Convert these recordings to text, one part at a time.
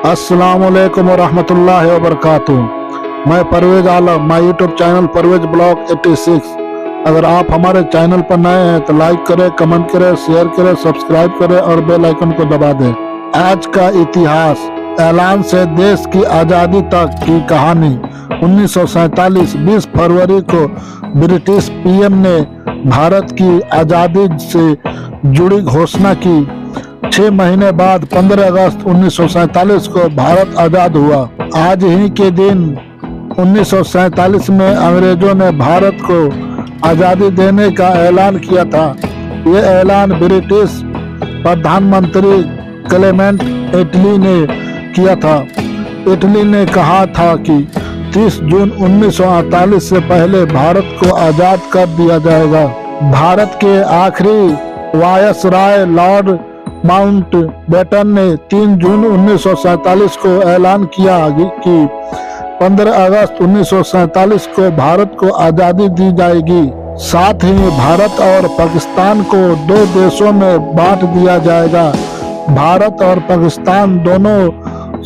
अस्सलाम वालेकुम रहमतुल्लाहि व बरकातुहू। मैं Parvez Alam, my YouTube channel Parvez blog 86। अगर आप हमारे चैनल पर नए हैं तो लाइक करें, कमेंट करें, शेयर करें, सब्सक्राइब करें और बेल आइकन को दबा दें। आज का इतिहास, ऐलान से देश की आज़ादी तक की कहानी। 1947 20 फरवरी को ब्रिटिश पीएम ने भारत की आज़ादी से जुड़ी घोषणा की। 6 महीने बाद 15 अगस्त 1947 को भारत आज़ाद हुआ। आज ही के दिन 1947 में अंग्रेजों ने भारत को आज़ादी देने का ऐलान किया था। ये ऐलान ब्रिटिश प्रधानमंत्री क्लेमेंट एटली ने किया था। एटली ने कहा था कि 30 जून 1948 से पहले भारत को आज़ाद कर दिया जाएगा। भारत के आखिरी वायसराय लॉर्ड माउंटबेटन ने 3 जून 1947 को ऐलान किया कि 15 अगस्त 1947 को भारत को आज़ादी दी जाएगी। साथ ही भारत और पाकिस्तान को 2 देशों में बांट दिया जाएगा। भारत और पाकिस्तान दोनों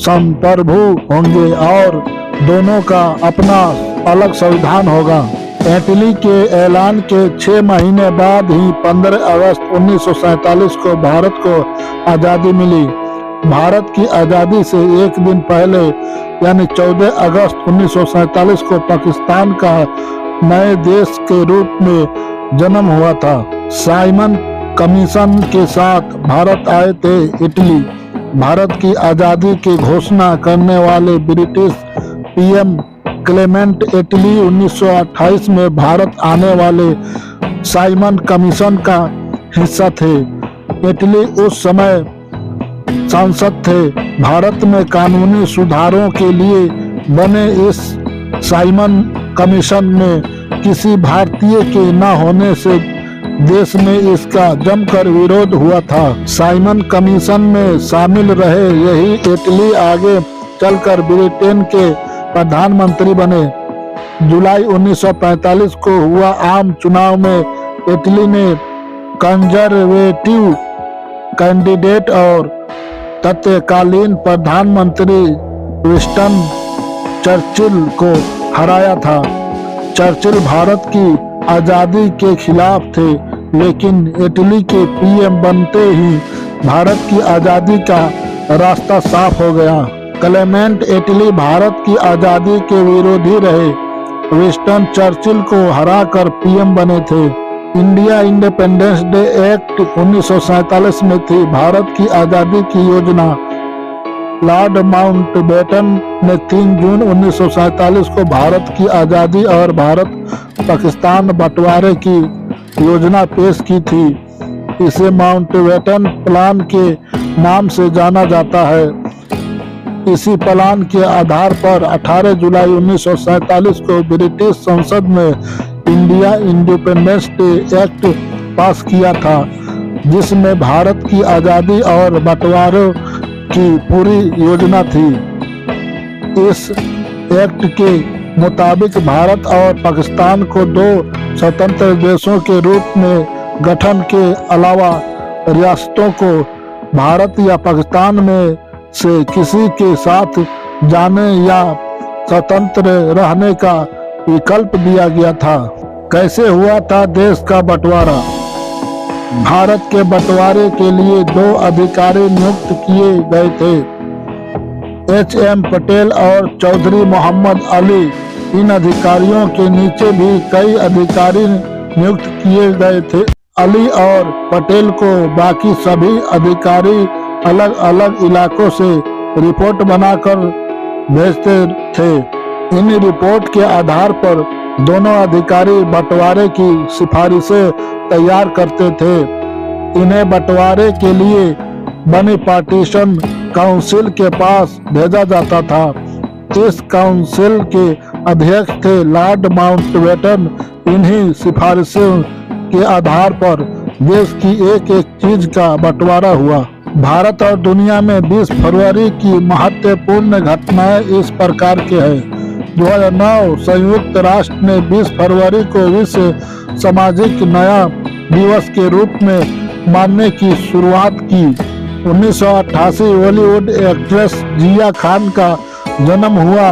संप्रभु होंगे और दोनों का अपना अलग संविधान होगा। एटली के ऐलान के 6 महीने बाद ही 15 अगस्त 1947 को भारत को आज़ादी मिली। भारत की आज़ादी से एक दिन पहले यानी 14 अगस्त 1947 को पाकिस्तान का नए देश के रूप में जन्म हुआ था। साइमन कमीशन के साथ भारत आए थे इटली। भारत की आज़ादी की घोषणा करने वाले ब्रिटिश पीएम क्लेमेंट एटली 1928 में भारत आने वाले साइमन कमीशन का हिस्सा थे। एटली उस समय सांसद थे। भारत में कानूनी सुधारों के लिए बने इस साइमन कमीशन में किसी भारतीय के न होने से देश में इसका जमकर विरोध हुआ था। साइमन कमीशन में शामिल रहे यही एटली आगे चलकर ब्रिटेन के प्रधानमंत्री बने। जुलाई 1945 को हुआ आम चुनाव में इटली ने कंजर्वेटिव कैंडिडेट और तत्कालीन प्रधानमंत्री विंस्टन चर्चिल को हराया था। चर्चिल भारत की आज़ादी के खिलाफ थे, लेकिन इटली के पीएम बनते ही भारत की आज़ादी का रास्ता साफ हो गया। क्लेमेंट एटली भारत की आज़ादी के विरोधी रहे। विंस्टन चर्चिल को हराकर पीएम बने थे। इंडिया इंडिपेंडेंस डे एक्ट 1947 में थी। भारत की आज़ादी की योजना लॉर्ड माउंटबेटन ने 3 जून 1947 को भारत की आज़ादी और भारत पाकिस्तान बंटवारे की योजना पेश की थी। इसे माउंटबेटन प्लान के नाम से जाना जाता है। इसी प्लान के आधार पर 18 जुलाई 1947 को ब्रिटिश संसद में इंडिया इंडिपेंडेंस डे एक्ट पास किया था, जिसमें भारत की आज़ादी और बंटवारे की पूरी योजना थी। इस एक्ट के मुताबिक भारत और पाकिस्तान को 2 स्वतंत्र देशों के रूप में गठन के अलावा रियासतों को भारत या पाकिस्तान में से किसी के साथ जाने या स्वतंत्र रहने का विकल्प दिया गया था। कैसे हुआ था देश का बंटवारा? भारत के बंटवारे के लिए 2 अधिकारी नियुक्त किए गए थे, एच.एम. पटेल और चौधरी मोहम्मद अली। इन अधिकारियों के नीचे भी कई अधिकारी नियुक्त किए गए थे। अली और पटेल को बाकी सभी अधिकारी अलग अलग इलाकों से रिपोर्ट बनाकर भेजते थे। इन रिपोर्ट के आधार पर दोनों अधिकारी बंटवारे की सिफारिशें तैयार करते थे। इन्हें बंटवारे के लिए बनी पार्टीशन काउंसिल के पास भेजा जाता था। इस काउंसिल के अध्यक्ष थे लॉर्ड माउंटबेटन। इन्हीं सिफारिशों के आधार पर देश की एक एक चीज का बंटवारा हुआ। भारत और दुनिया में 20 फरवरी की महत्वपूर्ण घटनाएं इस प्रकार के हैं। 2009 संयुक्त राष्ट्र ने 20 फरवरी को विश्व सामाजिक न्याय दिवस के रूप में मानने की शुरुआत की। 1988 बॉलीवुड एक्ट्रेस जिया खान का जन्म हुआ।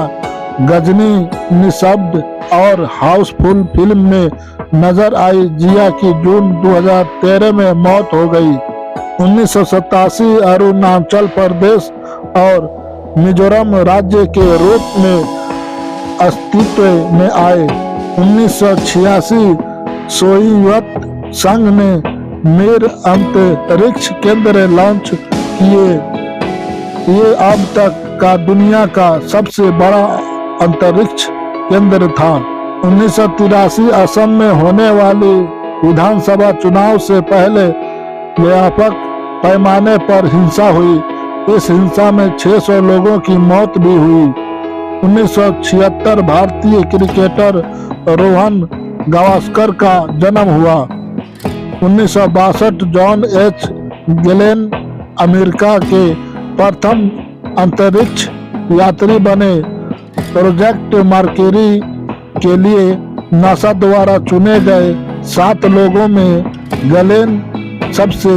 गजनी, निशब्द और हाउसफुल फिल्म में नजर आई जिया की जून 2013 में मौत हो गई। 1987 अरुणाचल प्रदेश और मिजोरम राज्य के रूप में अस्तित्व में आए। 1986 सोवियत संघ ने मिर अंतरिक्ष केंद्र लॉन्च किए। ये अब तक का दुनिया का सबसे बड़ा अंतरिक्ष केंद्र था। 1983 असम में होने वाली विधानसभा चुनाव से पहले व्यापक पैमाने पर हिंसा हुई। इस हिंसा में 600 लोगों की मौत भी हुई। 1976 भारतीय क्रिकेटर रोहन गावस्कर का जन्म हुआ। 1962 जॉन एच गैलेन अमेरिका के प्रथम अंतरिक्ष यात्री बने। प्रोजेक्ट मर्क्यूरी के लिए नासा द्वारा चुने गए 7 लोगों में गैलेन सबसे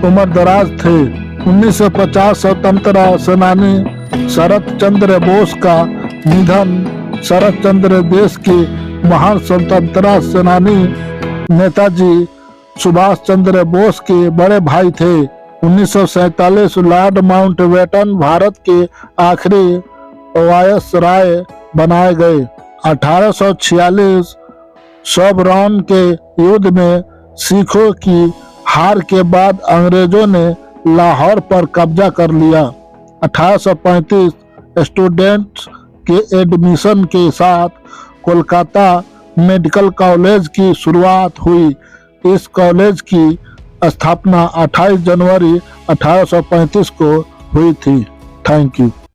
उम्रदराज थे। 1950 स्वतंत्रता सेनानी शरत चंद्र बोस का निधन। शरत चंद्र देश के महान स्वतंत्रता सेनानी नेताजी सुभाष चंद्र बोस के बड़े भाई थे। 1947 लॉर्ड माउंटबेटन भारत के आखिरी वायसराय बनाए गए। 1846 सोबरॉन के युद्ध में सिखों की हार के बाद अंग्रेजों ने लाहौर पर कब्जा कर लिया। 1835 स्टूडेंट्स के एडमिशन के साथ कोलकाता मेडिकल कॉलेज की शुरुआत हुई। इस कॉलेज की स्थापना 28 जनवरी 1835 को हुई थी। Thank you.